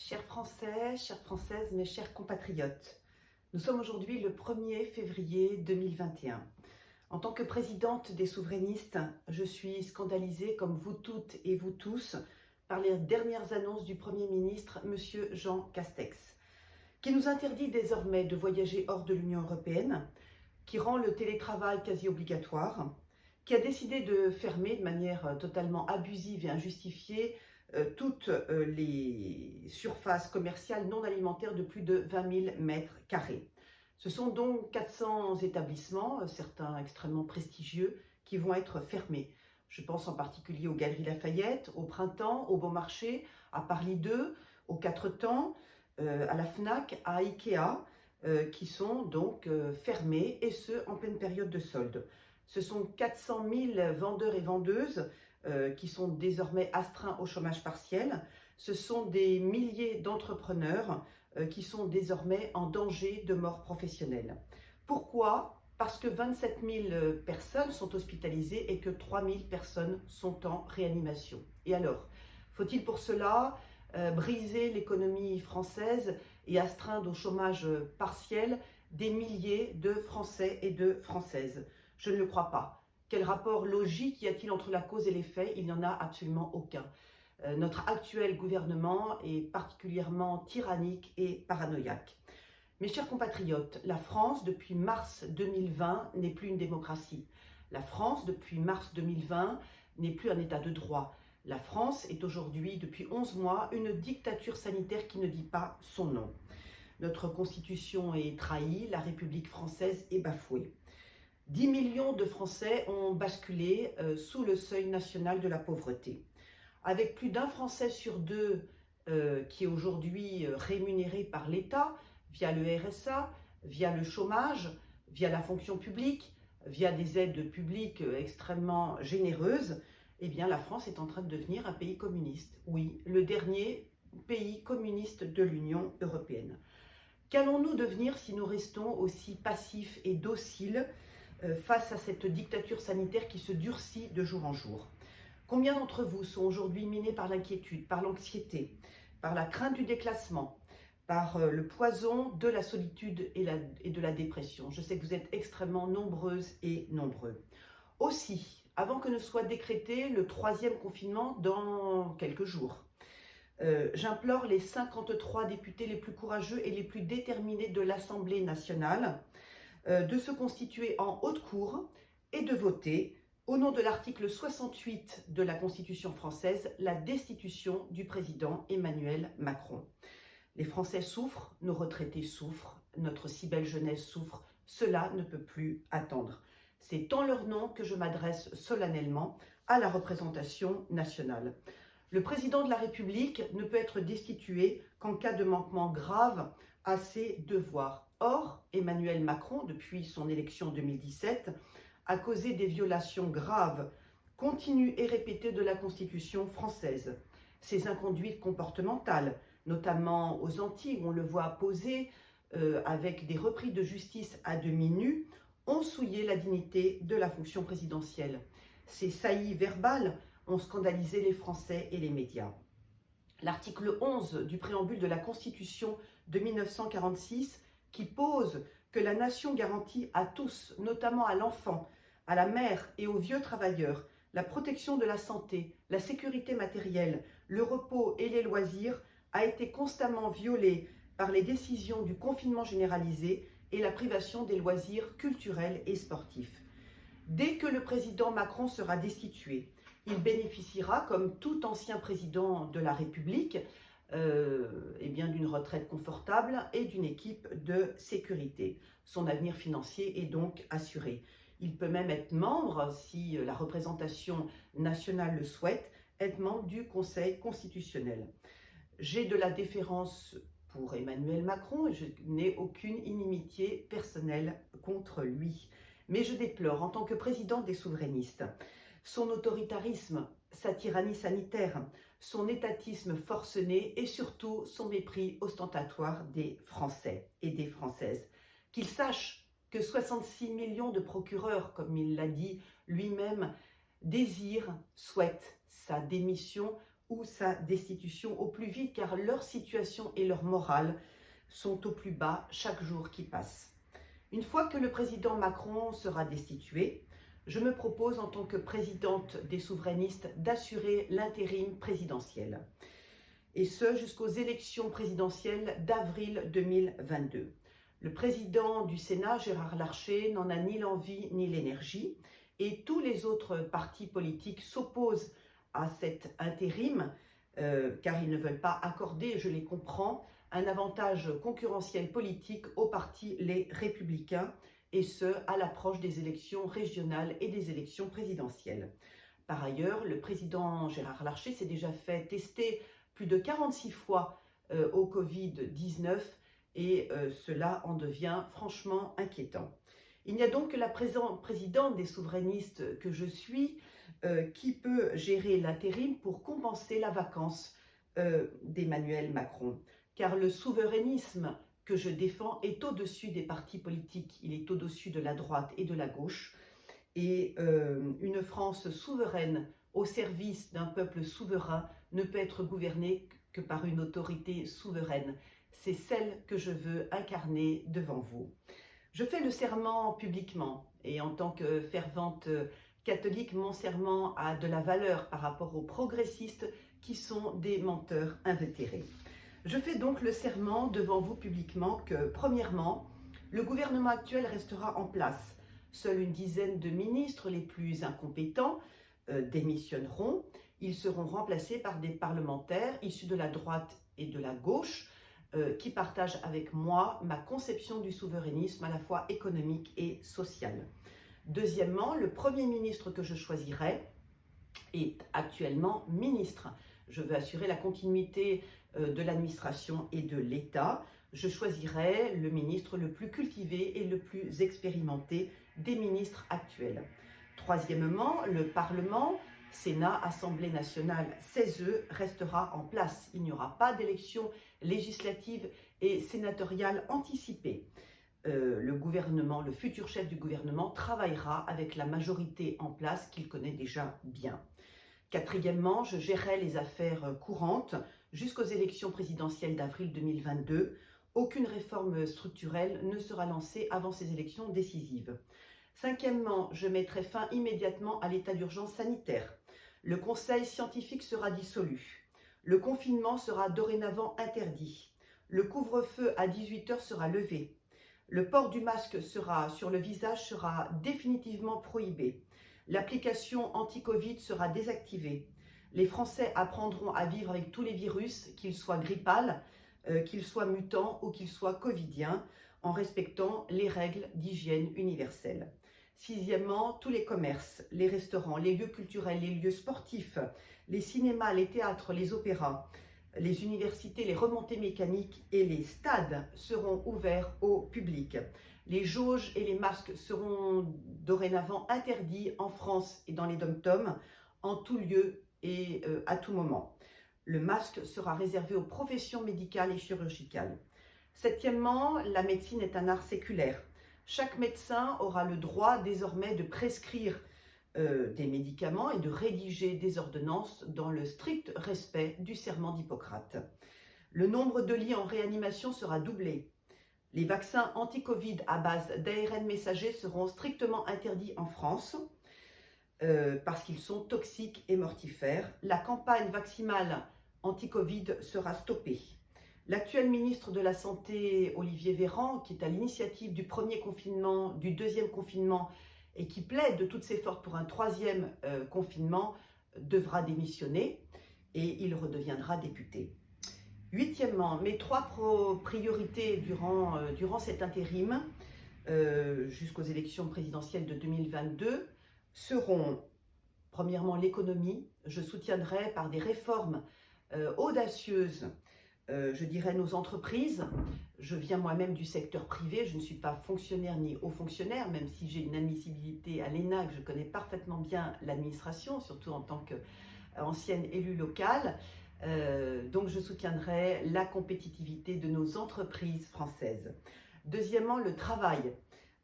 Chers Français, chères Françaises, mes chers compatriotes, nous sommes aujourd'hui le 1er février 2021. En tant que présidente des souverainistes, je suis scandalisée, comme vous toutes et vous tous, par les dernières annonces du Premier ministre, M. Jean Castex, qui nous interdit désormais de voyager hors de l'Union européenne, qui rend le télétravail quasi obligatoire, qui a décidé de fermer de manière totalement abusive et injustifiée toutes les surfaces commerciales non alimentaires de plus de 20 000 mètres carrés. Ce sont donc 400 établissements, certains extrêmement prestigieux, qui vont être fermés. Je pense en particulier aux Galeries Lafayette, au Printemps, au Bon Marché, à Paris 2, aux Quatre Temps, à la Fnac, à Ikea, qui sont donc fermés, et ce, en pleine période de solde. Ce sont 400 000 vendeurs et vendeuses qui sont désormais astreints au chômage partiel. Ce sont des milliers d'entrepreneurs qui sont désormais en danger de mort professionnelle. Pourquoi ? Parce que 27 000 personnes sont hospitalisées et que 3 000 personnes sont en réanimation. Et alors, faut-il pour cela briser l'économie française et astreindre au chômage partiel des milliers de Français et de Françaises? Je ne le crois pas. Quel rapport logique y a-t-il entre la cause et les faits? Il n'y en a absolument aucun. Notre actuel gouvernement est particulièrement tyrannique et paranoïaque. Mes chers compatriotes, la France, depuis mars 2020, n'est plus une démocratie. La France, depuis mars 2020, n'est plus un état de droit. La France est aujourd'hui, depuis 11 mois, une dictature sanitaire qui ne dit pas son nom. Notre constitution est trahie, la République française est bafouée. 10 millions de Français ont basculé sous le seuil national de la pauvreté. Avec plus d'un Français sur deux qui est aujourd'hui rémunéré par l'État, via le RSA, via le chômage, via la fonction publique, via des aides publiques extrêmement généreuses, eh bien la France est en train de devenir un pays communiste. Oui, le dernier pays communiste de l'Union européenne. Qu'allons-nous devenir si nous restons aussi passifs et dociles face à cette dictature sanitaire qui se durcit de jour en jour? Combien d'entre vous sont aujourd'hui minés par l'inquiétude, par l'anxiété, par la crainte du déclassement, par le poison de la solitude et de la dépression? Je sais que vous êtes extrêmement nombreuses et nombreux. Aussi, avant que ne soit décrété le 3e confinement dans quelques jours, j'implore les 53 députés les plus courageux et les plus déterminés de l'Assemblée nationale de se constituer en haute cour et de voter, au nom de l'article 68 de la Constitution française, la destitution du président Emmanuel Macron. Les Français souffrent, nos retraités souffrent, notre si belle jeunesse souffre, cela ne peut plus attendre. C'est en leur nom que je m'adresse solennellement à la représentation nationale. Le président de la République ne peut être destitué qu'en cas de manquement grave à ses devoirs. Or, Emmanuel Macron, depuis son élection en 2017, a causé des violations graves, continues et répétées de la Constitution française. Ses inconduites comportementales, notamment aux Antilles, où on le voit poser avec des repris de justice à demi nus, ont souillé la dignité de la fonction présidentielle. Ces saillies verbales ont scandalisé les Français et les médias. L'article 11 du préambule de la Constitution de 1946, qui pose que la nation garantit à tous, notamment à l'enfant, à la mère et aux vieux travailleurs, la protection de la santé, la sécurité matérielle, le repos et les loisirs, a été constamment violé par les décisions du confinement généralisé et la privation des loisirs culturels et sportifs. Dès que le président Macron sera destitué, il bénéficiera, comme tout ancien président de la République, d'une retraite confortable et d'une équipe de sécurité. Son avenir financier est donc assuré. Il peut même être membre, si la représentation nationale le souhaite, être membre du Conseil constitutionnel. J'ai de la déférence pour Emmanuel Macron et je n'ai aucune inimitié personnelle contre lui. Mais je déplore, en tant que présidente des souverainistes, son autoritarisme, sa tyrannie sanitaire, son étatisme forcené et surtout son mépris ostentatoire des Français et des Françaises. Qu'il sache que 66 millions de procureurs, comme il l'a dit lui-même, désirent, souhaitent sa démission ou sa destitution au plus vite, car leur situation et leur morale sont au plus bas chaque jour qui passe. Une fois que le président Macron sera destitué, je me propose en tant que présidente des souverainistes d'assurer l'intérim présidentiel. Et ce jusqu'aux élections présidentielles d'avril 2022. Le président du Sénat, Gérard Larcher, n'en a ni l'envie ni l'énergie, et tous les autres partis politiques s'opposent à cet intérim, car ils ne veulent pas accorder, je les comprends, un avantage concurrentiel politique aux partis les Républicains, et ce, à l'approche des élections régionales et des élections présidentielles. Par ailleurs, le président Gérard Larcher s'est déjà fait tester plus de 46 fois au Covid-19 et cela en devient franchement inquiétant. Il n'y a donc que la présidente des souverainistes que je suis qui peut gérer l'intérim pour compenser la vacance d'Emmanuel Macron. Car le souverainisme que je défends est au-dessus des partis politiques, il est au-dessus de la droite et de la gauche. Et une France souveraine au service d'un peuple souverain ne peut être gouvernée que par une autorité souveraine. C'est celle que je veux incarner devant vous. Je fais le serment publiquement et en tant que fervente catholique, mon serment a de la valeur par rapport aux progressistes qui sont des menteurs invétérés. Je fais donc le serment devant vous publiquement que, premièrement, le gouvernement actuel restera en place. Seule une dizaine de ministres les plus incompétents démissionneront. Ils seront remplacés par des parlementaires issus de la droite et de la gauche qui partagent avec moi ma conception du souverainisme à la fois économique et social. Deuxièmement, le Premier ministre que je choisirai est actuellement ministre. Je veux assurer la continuité de l'administration et de l'État. Je choisirai le ministre le plus cultivé et le plus expérimenté des ministres actuels. Troisièmement, le Parlement, Sénat, Assemblée nationale, CESE, restera en place. Il n'y aura pas d'élection législative et sénatoriale anticipée. Le gouvernement, le futur chef du gouvernement, travaillera avec la majorité en place qu'il connaît déjà bien. Quatrièmement, je gérerai les affaires courantes jusqu'aux élections présidentielles d'avril 2022. Aucune réforme structurelle ne sera lancée avant ces élections décisives. Cinquièmement, je mettrai fin immédiatement à l'état d'urgence sanitaire. Le conseil scientifique sera dissolu. Le confinement sera dorénavant interdit. Le couvre-feu à 18h sera levé. Le port du masque sur le visage sera définitivement prohibé. L'application anti-Covid sera désactivée. Les Français apprendront à vivre avec tous les virus, qu'ils soient grippales, qu'ils soient mutants ou qu'ils soient covidiens, en respectant les règles d'hygiène universelles. Sixièmement, tous les commerces, les restaurants, les lieux culturels, les lieux sportifs, les cinémas, les théâtres, les opéras, les universités, les remontées mécaniques et les stades seront ouverts au public. Les jauges et les masques seront dorénavant interdits en France et dans les dom-toms, en tout lieu et à tout moment. Le masque sera réservé aux professions médicales et chirurgicales. Septièmement, la médecine est un art séculaire. Chaque médecin aura le droit désormais de prescrire des médicaments et de rédiger des ordonnances dans le strict respect du serment d'Hippocrate. Le nombre de lits en réanimation sera doublé. Les vaccins anti-Covid à base d'ARN messager seront strictement interdits en France parce qu'ils sont toxiques et mortifères. La campagne vaccinale anti-Covid sera stoppée. L'actuel ministre de la Santé, Olivier Véran, qui est à l'initiative du premier confinement, du deuxième confinement et qui plaide de toutes ses forces pour un troisième confinement, devra démissionner et il redeviendra député. Huitièmement, mes trois priorités durant cet intérim jusqu'aux élections présidentielles de 2022 seront, premièrement, l'économie. Je soutiendrai par des réformes audacieuses, je dirais, nos entreprises. Je viens moi-même du secteur privé, je ne suis pas fonctionnaire ni haut fonctionnaire, même si j'ai une admissibilité à l'ENA, que je connais parfaitement bien l'administration, surtout en tant qu'ancienne élue locale. Donc je soutiendrai la compétitivité de nos entreprises françaises. Deuxièmement, le travail.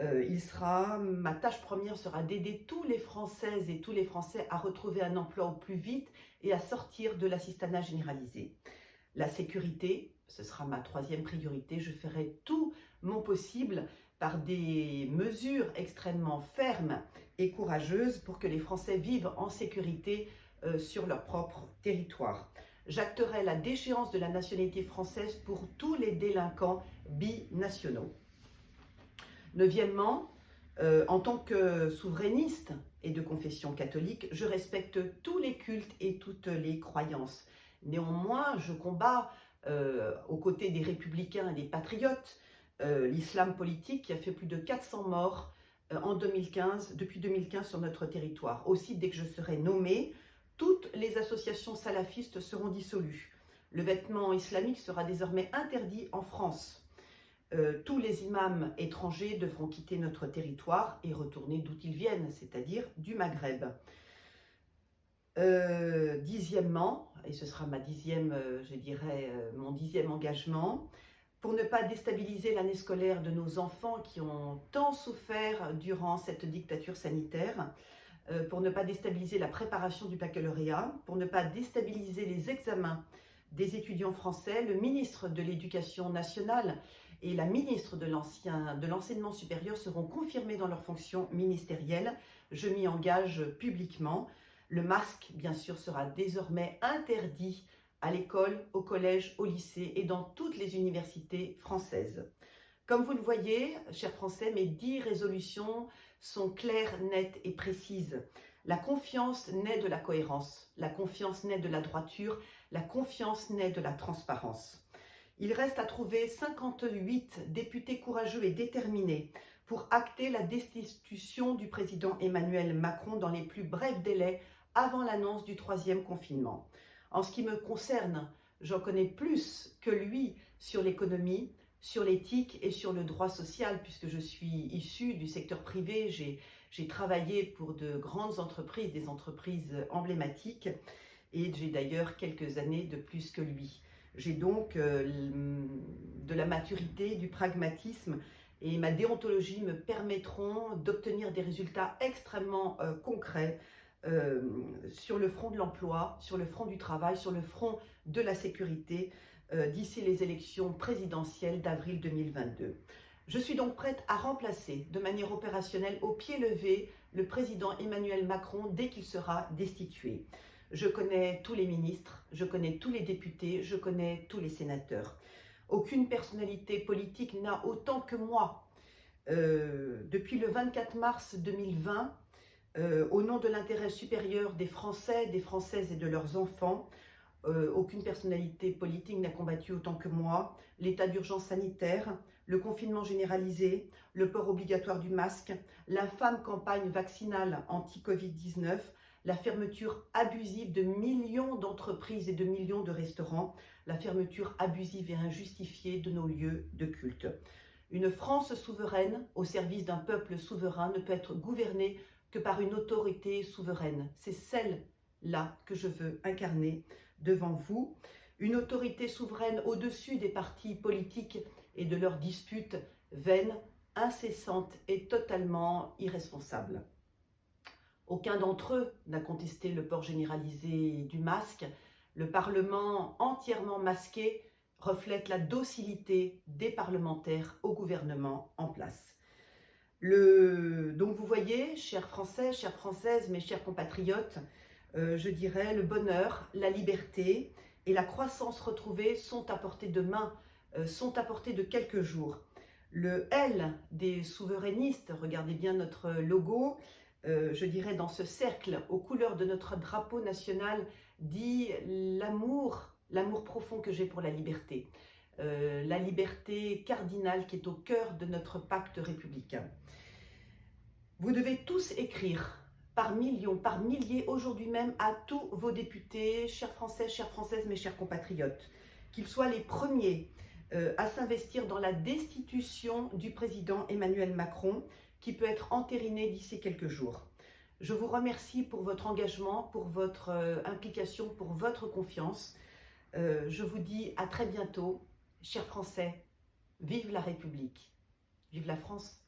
Ma tâche première sera d'aider tous les Françaises et tous les Français à retrouver un emploi au plus vite et à sortir de l'assistanat généralisé. La sécurité, ce sera ma troisième priorité. Je ferai tout mon possible par des mesures extrêmement fermes et courageuses pour que les Français vivent en sécurité sur leur propre territoire. J'acterai la déchéance de la nationalité française pour tous les délinquants binationaux. Neuvièmement, en tant que souverainiste et de confession catholique, je respecte tous les cultes et toutes les croyances. Néanmoins, je combats aux côtés des républicains et des patriotes l'islam politique qui a fait plus de 400 morts depuis 2015 sur notre territoire. Aussi, dès que je serai nommée, toutes les associations salafistes seront dissolues. Le vêtement islamique sera désormais interdit en France. Tous les imams étrangers devront quitter notre territoire et retourner d'où ils viennent, c'est-à-dire du Maghreb. Dixièmement, et ce sera mon 10e engagement, pour ne pas déstabiliser l'année scolaire de nos enfants qui ont tant souffert durant cette dictature sanitaire, pour ne pas déstabiliser la préparation du baccalauréat, pour ne pas déstabiliser les examens des étudiants français, le ministre de l'Éducation nationale et la ministre de l'Enseignement supérieur seront confirmés dans leurs fonctions ministérielles. Je m'y engage publiquement. Le masque, bien sûr, sera désormais interdit à l'école, au collège, au lycée et dans toutes les universités françaises. Comme vous le voyez, chers Français, mes 10 résolutions sont claires, nettes et précises. La confiance naît de la cohérence, la confiance naît de la droiture, la confiance naît de la transparence. Il reste à trouver 58 députés courageux et déterminés pour acter la destitution du président Emmanuel Macron dans les plus brefs délais avant l'annonce du 3e confinement. En ce qui me concerne, j'en connais plus que lui sur l'économie, sur l'éthique et sur le droit social, puisque je suis issue du secteur privé. J'ai travaillé pour de grandes entreprises, des entreprises emblématiques, et j'ai d'ailleurs quelques années de plus que lui. J'ai donc de la maturité, du pragmatisme, et ma déontologie me permettront d'obtenir des résultats extrêmement concrets sur le front de l'emploi, sur le front du travail, sur le front de la sécurité d'ici les élections présidentielles d'avril 2022. Je suis donc prête à remplacer de manière opérationnelle au pied levé le président Emmanuel Macron dès qu'il sera destitué. Je connais tous les ministres, je connais tous les députés, je connais tous les sénateurs. Aucune personnalité politique n'a autant que moi. Depuis le 24 mars 2020, au nom de l'intérêt supérieur des Français, des Françaises et de leurs enfants, aucune personnalité politique n'a combattu autant que moi l'état d'urgence sanitaire, le confinement généralisé, le port obligatoire du masque, l'infâme campagne vaccinale anti-Covid-19, la fermeture abusive de millions d'entreprises et de millions de restaurants, la fermeture abusive et injustifiée de nos lieux de culte. Une France souveraine au service d'un peuple souverain ne peut être gouvernée que par une autorité souveraine. C'est celle-là que je veux incarner devant vous. Une autorité souveraine au-dessus des partis politiques et de leurs disputes vaines, incessantes et totalement irresponsables. Aucun d'entre eux n'a contesté le port généralisé du masque. Le Parlement entièrement masqué reflète la docilité des parlementaires au gouvernement en place. Donc vous voyez, chers Français, chères Françaises, mes chers compatriotes, je dirais le bonheur, la liberté et la croissance retrouvée sont à portée de main, sont à portée de quelques jours. Le L des souverainistes, regardez bien notre logo, je dirais dans ce cercle aux couleurs de notre drapeau national, dit l'amour profond que j'ai pour la liberté cardinale qui est au cœur de notre pacte républicain. Vous devez tous écrire par millions, par milliers, aujourd'hui même, à tous vos députés, chers Français, chères Françaises, mes chers compatriotes, qu'ils soient les premiers à s'investir dans la destitution du président Emmanuel Macron, qui peut être entériné d'ici quelques jours. Je vous remercie pour votre engagement, pour votre implication, pour votre confiance. Je vous dis à très bientôt, chers Français, vive la République, vive la France.